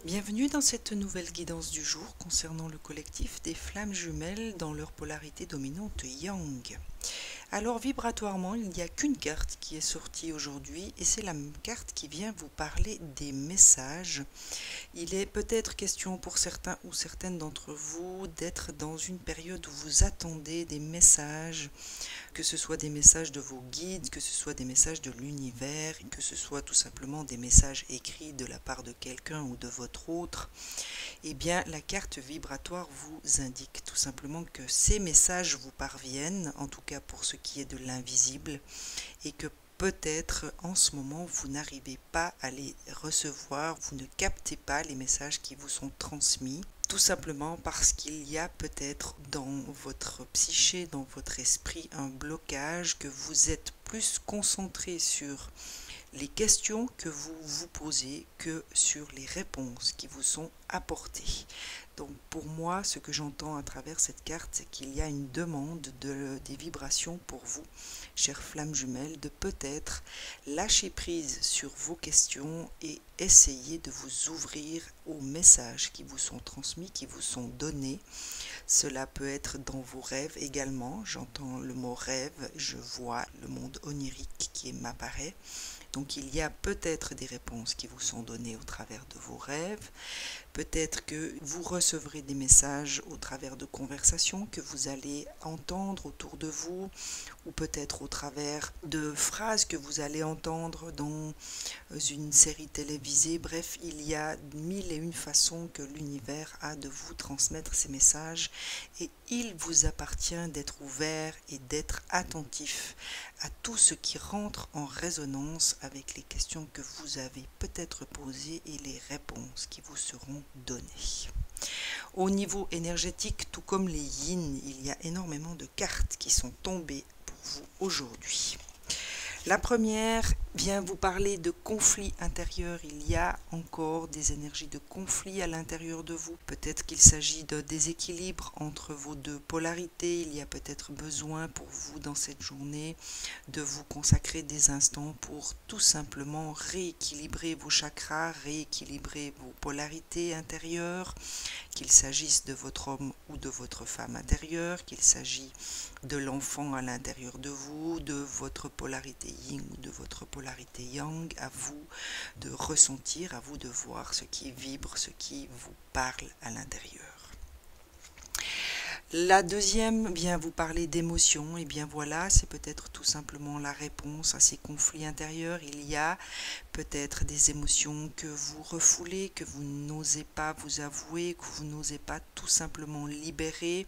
Bienvenue dans cette nouvelle guidance du jour concernant le collectif des flammes jumelles dans leur polarité dominante Yang. Alors vibratoirement, il n'y a qu'une carte qui est sortie aujourd'hui et c'est la même carte qui vient vous parler des messages. Il est peut-être question pour certains ou certaines d'entre vous d'être dans une période où vous attendez des messages, que ce soit des messages de vos guides, que ce soit des messages de l'univers, que ce soit tout simplement des messages écrits de la part de quelqu'un ou de votre autre. Eh bien, la carte vibratoire vous indique tout simplement que ces messages vous parviennent, en tout cas pour ce qui est de l'invisible, et que peut-être en ce moment vous n'arrivez pas à les recevoir, vous ne captez pas les messages qui vous sont transmis, tout simplement parce qu'il y a peut-être dans votre psyché, dans votre esprit, un blocage, que vous êtes plus concentré sur les questions que vous vous posez que sur les réponses qui vous sont apportées. Donc pour moi, ce que j'entends à travers cette carte, c'est qu'il y a une demande des vibrations pour vous, chères flammes jumelles, de peut-être lâcher prise sur vos questions et essayer de vous ouvrir aux messages qui vous sont transmis, qui vous sont donnés. Cela peut être dans vos rêves également. J'entends le mot rêve, je vois le monde onirique qui m'apparaît. Donc il y a peut-être des réponses qui vous sont données au travers de vos rêves. Peut-être que vous recevrez des messages au travers de conversations que vous allez entendre autour de vous, ou peut-être au travers de phrases que vous allez entendre dans une série télévisée. Bref, il y a mille et une façons que l'univers a de vous transmettre ces messages, et il vous appartient d'être ouvert et d'être attentif à tout ce qui rentre en résonance avec les questions que vous avez peut-être posées et les réponses qui vous seront données. Au niveau énergétique, tout comme les yin, il y a énormément de cartes qui sont tombées pour vous aujourd'hui. La première vient vous parler de conflits intérieurs. Il y a encore des énergies de conflit à l'intérieur de vous. Peut-être qu'il s'agit de déséquilibre entre vos deux polarités. Il y a peut-être besoin pour vous dans cette journée de vous consacrer des instants pour tout simplement rééquilibrer vos chakras, rééquilibrer vos polarités intérieures, qu'il s'agisse de votre homme ou de votre femme intérieure, qu'il s'agit de l'enfant à l'intérieur de vous, de votre polarité yin ou de votre polarité yang. À vous de ressentir, à vous de voir ce qui vibre, ce qui vous parle à l'intérieur. La deuxième vient vous parler d'émotions. Et bien voilà, c'est peut-être tout simplement la réponse à ces conflits intérieurs. Il y a peut-être des émotions que vous refoulez, que vous n'osez pas vous avouer, que vous n'osez pas tout simplement libérer.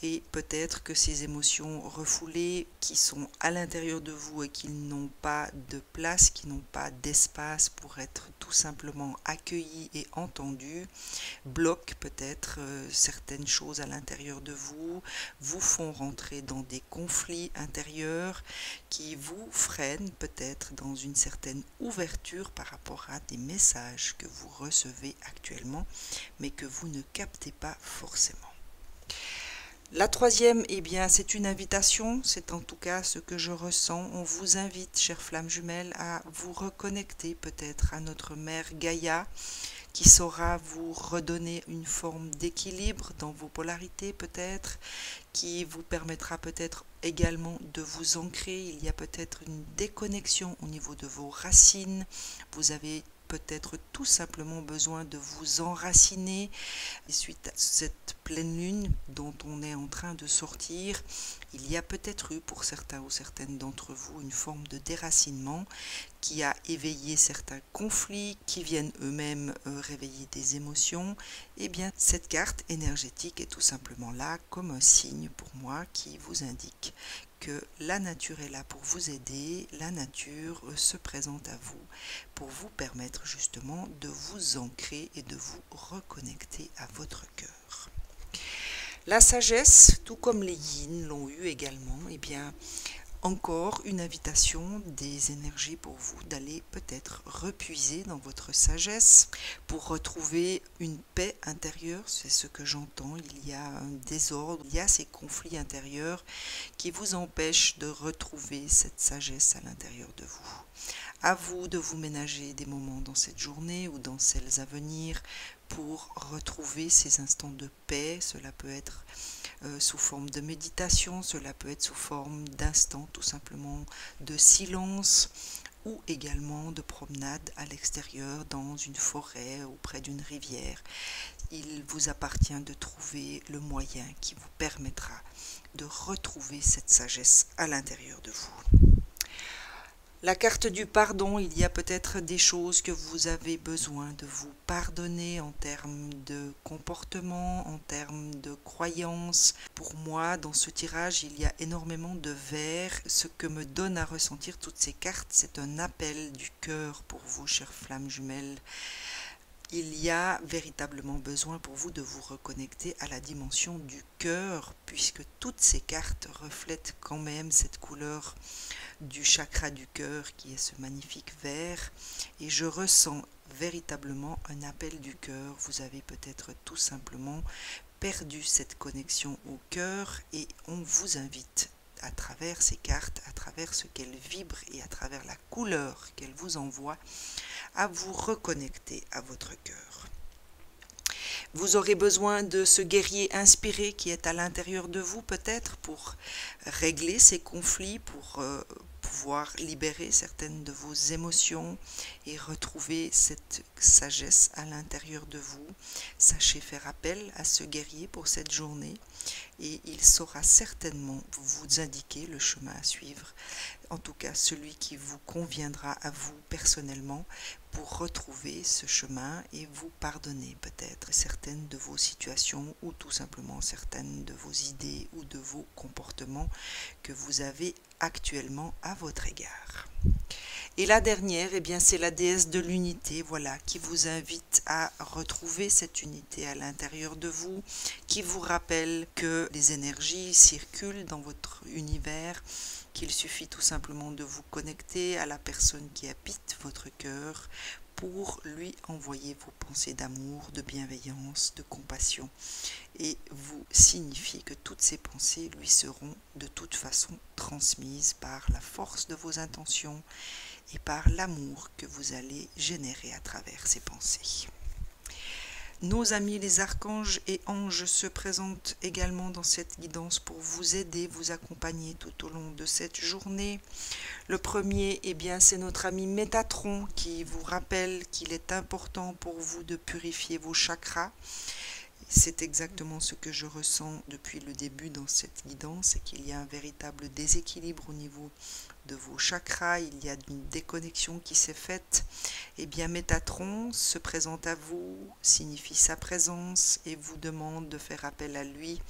Et peut-être que ces émotions refoulées qui sont à l'intérieur de vous et qui n'ont pas de place, qui n'ont pas d'espace pour être tout simplement accueillies et entendues, bloquent peut-être certaines choses à l'intérieur de vous, vous font rentrer dans des conflits intérieurs qui vous freinent peut-être dans une certaine ouverture par rapport à des messages que vous recevez actuellement, mais que vous ne captez pas forcément. La troisième, eh bien, c'est une invitation, c'est en tout cas ce que je ressens. On vous invite, chères flammes jumelles, à vous reconnecter peut-être à notre mère Gaïa, qui saura vous redonner une forme d'équilibre dans vos polarités peut-être, qui vous permettra peut-être également de vous ancrer. Il y a peut-être une déconnexion au niveau de vos racines. Vous avez peut-être tout simplement besoin de vous enraciner. Et suite à cette pleine lune dont on est en train de sortir, il y a peut-être eu pour certains ou certaines d'entre vous une forme de déracinement qui a éveillé certains conflits qui viennent eux-mêmes réveiller des émotions. Et bien cette carte énergétique est tout simplement là comme un signe pour moi qui vous indique que la nature est là pour vous aider, la nature se présente à vous pour vous permettre justement de vous ancrer et de vous reconnecter à votre cœur. La sagesse, tout comme les yin l'ont eu également, eh bien, encore une invitation des énergies pour vous d'aller peut-être repuiser dans votre sagesse pour retrouver une paix intérieure. C'est ce que j'entends. Il y a un désordre, il y a ces conflits intérieurs qui vous empêchent de retrouver cette sagesse à l'intérieur de vous. À vous de vous ménager des moments dans cette journée ou dans celles à venir pour retrouver ces instants de paix. Cela peut être sous forme de méditation, cela peut être sous forme d'instants tout simplement de silence ou également de promenade à l'extérieur dans une forêt ou près d'une rivière. Il vous appartient de trouver le moyen qui vous permettra de retrouver cette sagesse à l'intérieur de vous. La carte du pardon, il y a peut-être des choses que vous avez besoin de vous pardonner en termes de comportement, en termes de croyances. Pour moi, dans ce tirage, il y a énormément de vert. Ce que me donne à ressentir toutes ces cartes, c'est un appel du cœur pour vous, chères flammes jumelles. Il y a véritablement besoin pour vous de vous reconnecter à la dimension du cœur, puisque toutes ces cartes reflètent quand même cette couleur du chakra du cœur qui est ce magnifique vert, et je ressens véritablement un appel du cœur. Vous avez peut-être tout simplement perdu cette connexion au cœur et on vous invite à travers ces cartes, à travers ce qu'elles vibrent et à travers la couleur qu'elles vous envoient, à vous reconnecter à votre cœur. Vous aurez besoin de ce guerrier inspiré qui est à l'intérieur de vous peut-être pour régler ces conflits, pour pouvoir libérer certaines de vos émotions et retrouver cette sagesse à l'intérieur de vous. Sachez faire appel à ce guerrier pour cette journée et il saura certainement vous indiquer le chemin à suivre, en tout cas celui qui vous conviendra à vous personnellement pour retrouver ce chemin et vous pardonner peut-être certaines de vos situations ou tout simplement certaines de vos idées ou de vos comportements que vous avez actuellement à votre égard. Et la dernière, eh bien, c'est la déesse de l'unité, voilà, qui vous invite à retrouver cette unité à l'intérieur de vous, qui vous rappelle que les énergies circulent dans votre univers, qu'il suffit tout simplement de vous connecter à la personne qui habite votre cœur pour lui envoyer vos pensées d'amour, de bienveillance, de compassion, et vous signifie que toutes ces pensées lui seront de toute façon transmises par la force de vos intentions et par l'amour que vous allez générer à travers ces pensées. Nos amis les archanges et anges se présentent également dans cette guidance pour vous aider, vous accompagner tout au long de cette journée. Le premier, eh bien, c'est notre ami Métatron qui vous rappelle qu'il est important pour vous de purifier vos chakras. C'est exactement ce que je ressens depuis le début dans cette guidance, et qu'il y a un véritable déséquilibre au niveau de vos chakras, il y a une déconnexion qui s'est faite. Eh bien, Métatron se présente à vous, signifie sa présence et vous demande de faire appel à lui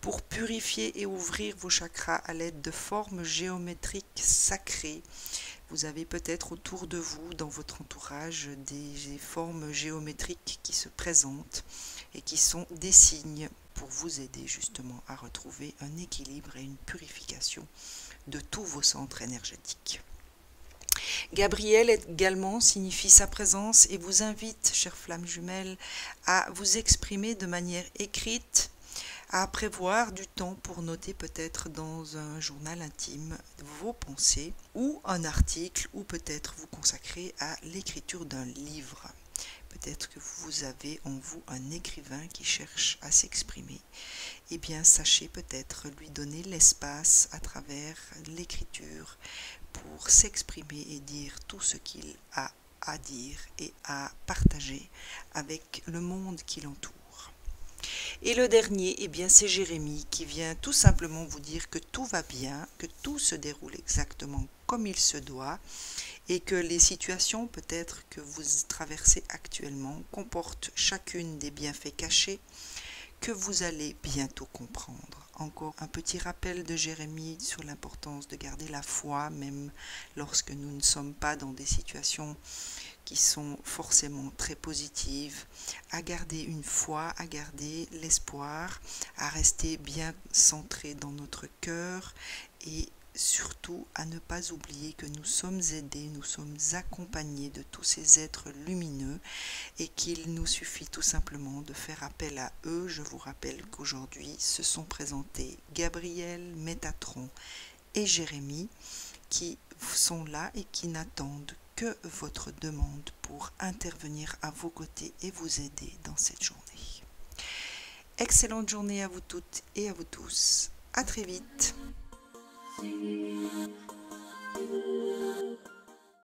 pour purifier et ouvrir vos chakras à l'aide de formes géométriques sacrées. Vous avez peut-être autour de vous, dans votre entourage, des formes géométriques qui se présentent et qui sont des signes pour vous aider justement à retrouver un équilibre et une purification de tous vos centres énergétiques. Gabriel également signifie sa présence et vous invite, chères flammes jumelles, à vous exprimer de manière écrite, à prévoir du temps pour noter peut-être dans un journal intime vos pensées ou un article, ou peut-être vous consacrer à l'écriture d'un livre. Peut-être que vous avez en vous un écrivain qui cherche à s'exprimer. Eh bien, sachez peut-être lui donner l'espace à travers l'écriture pour s'exprimer et dire tout ce qu'il a à dire et à partager avec le monde qui l'entoure. Et le dernier, eh bien, c'est Jérémie qui vient tout simplement vous dire que tout va bien, que tout se déroule exactement comme il se doit, et que les situations peut-être que vous traversez actuellement comportent chacune des bienfaits cachés que vous allez bientôt comprendre. Encore un petit rappel de Jérémie sur l'importance de garder la foi, même lorsque nous ne sommes pas dans des situations qui sont forcément très positives, à garder une foi, à garder l'espoir, à rester bien centré dans notre cœur et surtout à ne pas oublier que nous sommes aidés, nous sommes accompagnés de tous ces êtres lumineux et qu'il nous suffit tout simplement de faire appel à eux. Je vous rappelle qu'aujourd'hui se sont présentés Gabriel, Métatron et Jérémie qui sont là et qui n'attendent que votre demande pour intervenir à vos côtés et vous aider dans cette journée. Excellente journée à vous toutes et à vous tous. À très vite.